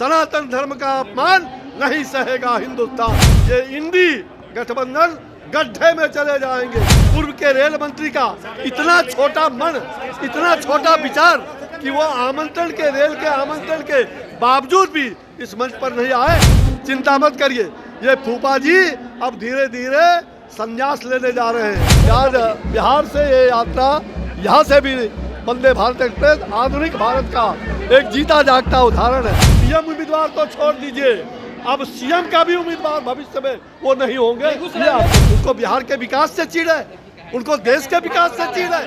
सनातन धर्म का अपमान नहीं सहेगा हिंदुस्तान। ये इंडी गठबंधन गड्ढे में चले जाएंगे। पूर्व के रेल मंत्री का इतना छोटा मन, इतना छोटा विचार कि वो आमंत्रण के, रेल के आमंत्रण के बावजूद भी इस मंच पर नहीं आए। चिंता मत करिए, ये फूफा जी अब धीरे धीरे संन्यास लेने जा रहे हैं। यार बिहार से ये यात्रा, यहाँ से भी वंदे भारत एक्सप्रेस आधुनिक भारत का एक जीता जागता उदाहरण है। पीएम उम्मीदवार तो छोड़ दीजिए, अब सीएम का भी उम्मीदवार भविष्य में वो नहीं होंगे। उनको बिहार के विकास से चिढ़ है, उनको देश के विकास से चिढ़ है,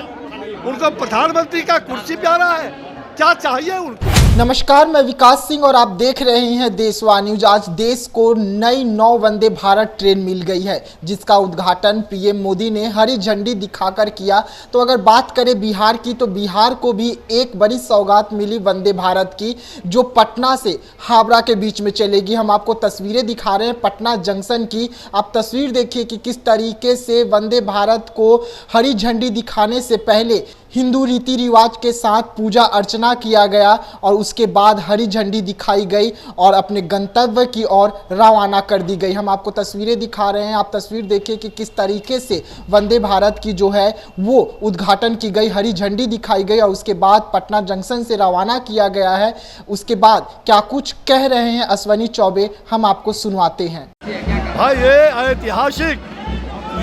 उनको प्रधानमंत्री का कुर्सी प्यारा है। क्या चाहिए उनको? नमस्कार, मैं विकास सिंह और आप देख रहे हैं देशवा न्यूज। आज देश को नई 9 वंदे भारत ट्रेन मिल गई है, जिसका उद्घाटन पीएम मोदी ने हरी झंडी दिखाकर किया। तो अगर बात करें बिहार की, तो बिहार को भी एक बड़ी सौगात मिली वंदे भारत की, जो पटना से हावड़ा के बीच में चलेगी। हम आपको तस्वीरें दिखा रहे हैं पटना जंक्शन की। आप तस्वीर देखिए कि किस तरीके से वंदे भारत को हरी झंडी दिखाने से पहले हिंदू रीति रिवाज के साथ पूजा अर्चना किया गया और उसके बाद हरी झंडी दिखाई गई और अपने गंतव्य की ओर रवाना कर दी गई। हम आपको तस्वीरें दिखा रहे हैं, आप तस्वीर देखिए कि किस तरीके से वंदे भारत की जो है वो उद्घाटन की गई, हरी झंडी दिखाई गई और उसके बाद पटना जंक्शन से रवाना किया गया है। उसके बाद क्या कुछ कह रहे हैं अश्वनी चौबे, हम आपको सुनवाते हैं। भाई ये ऐतिहासिक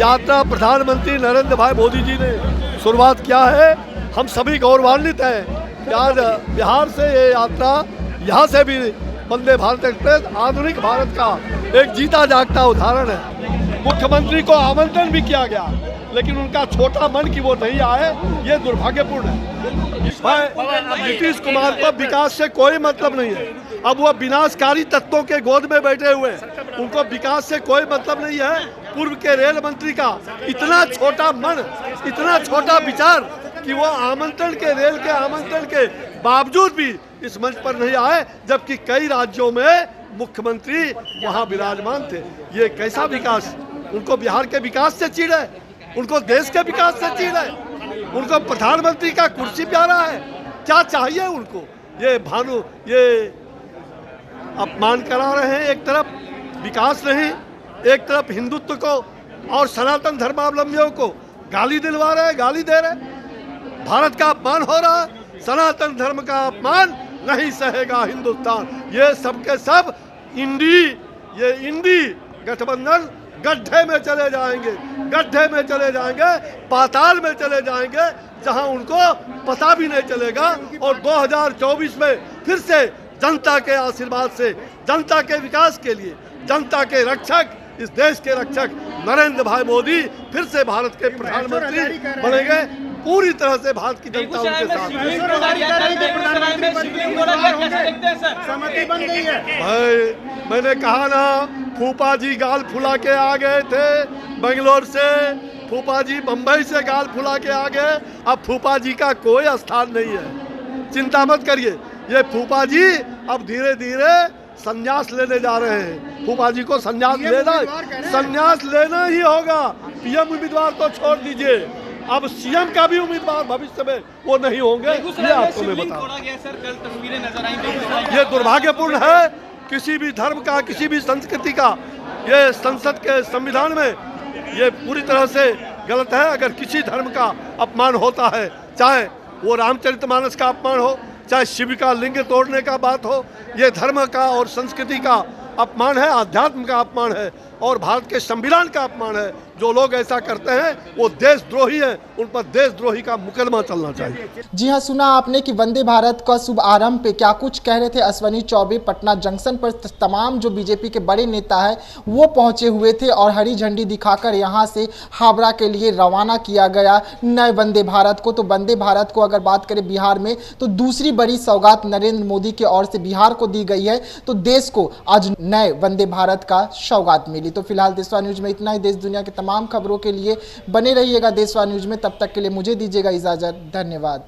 यात्रा प्रधानमंत्री नरेंद्र भाई मोदी जी ने शुरुआत किया है, हम सभी गौरवान्वित हैं। यार बिहार से ये यात्रा, यहाँ से भी वंदे भारत एक्सप्रेस आधुनिक भारत का एक जीता जागता उदाहरण है। मुख्यमंत्री को आमंत्रण भी किया गया, लेकिन उनका छोटा मन कि वो नहीं आए, ये दुर्भाग्यपूर्ण है। नीतीश कुमार को विकास से कोई मतलब नहीं है। अब वो विनाशकारी तत्वों के गोद में बैठे हुए हैं, उनको विकास से कोई मतलब नहीं है। पूर्व के रेल मंत्री का इतना छोटा मन, इतना छोटा विचार कि वो आमंत्रण के, रेल के आमंत्रण के बावजूद भी इस मंच पर नहीं आए, जबकि कई राज्यों में मुख्यमंत्री वहां विराजमान थे। ये कैसा विकास? उनको बिहार के विकास से चिढ़ है, उनको देश के विकास से चिढ़ है, उनको प्रधानमंत्री का कुर्सी प्यारा है। क्या चाहिए उनको? ये अपमान करा रहे हैं। एक तरफ विकास नहीं, एक तरफ हिंदुत्व को और सनातन धर्मावलंबियों को गाली दिलवा रहे हैं, गाली दे रहे हैं। भारत का अपमान हो रहा है, सनातन धर्म का अपमान नहीं सहेगा हिंदुस्तान। ये सब के सब इंडी गठबंधन गड्ढे में चले जाएंगे, गड्ढे में चले जाएंगे, पाताल में चले जाएंगे, जहां उनको पता भी नहीं चलेगा। और 2024 में फिर से जनता के आशीर्वाद से, जनता के विकास के लिए, जनता के रक्षक, इस देश के रक्षक नरेंद्र भाई मोदी फिर से भारत के प्रधानमंत्री बनेंगे। पूरी तरह से भारत की जनता उनके साथ है। भाई मैंने कहा ना, फूफा जी गाल फुला के आ गए थे बेंगलोर से, फूफा जी बंबई से गाल फुला के आ गए। अब फूफा जी का कोई स्थान नहीं है। चिंता मत करिए, ये फूफा जी अब धीरे धीरे संन्यास लेने जा रहे हैं। फूफा जी को संन्यास लेना ही होगा। पीएम उम्मीदवार तो छोड़ दीजिए, अब सीएम का भी उम्मीदवार भविष्य में वो नहीं होंगे। ये आपको मैं बता, ये दुर्भाग्यपूर्ण है। किसी भी धर्म का, किसी भी संस्कृति का, ये संसद के संविधान में ये पूरी तरह से गलत है। अगर किसी धर्म का अपमान होता है, चाहे वो रामचरितमानस का अपमान हो, चाहे शिव का लिंग तोड़ने का बात हो, ये धर्म का और संस्कृति का अपमान है, आध्यात्म का अपमान है और भारत के संविधान का अपमान है। जो लोग ऐसा करते हैं वो देशद्रोही हैं, उन पर देशद्रोही का मुकदमा चलना चाहिए। जी हाँ, सुना आपने कि वंदे भारत का शुभ आरंभ पे क्या कुछ कह रहे थे अश्वनी चौबे। पटना जंक्शन पर तमाम जो बीजेपी के बड़े नेता है वो पहुंचे हुए थे और हरी झंडी दिखाकर यहां से हावड़ा के लिए रवाना किया गया नए वंदे भारत को। तो वंदे भारत को अगर बात करें बिहार में, तो दूसरी बड़ी सौगात नरेंद्र मोदी की ओर से बिहार को दी गई है। तो देश को आज नए वंदे भारत का सौगात मिली। तो फिलहाल देशवा न्यूज में इतना ही। देश दुनिया के तमाम खबरों के लिए बने रहिएगा देशवा न्यूज में। तब तक के लिए मुझे दीजिएगा इजाजत। धन्यवाद।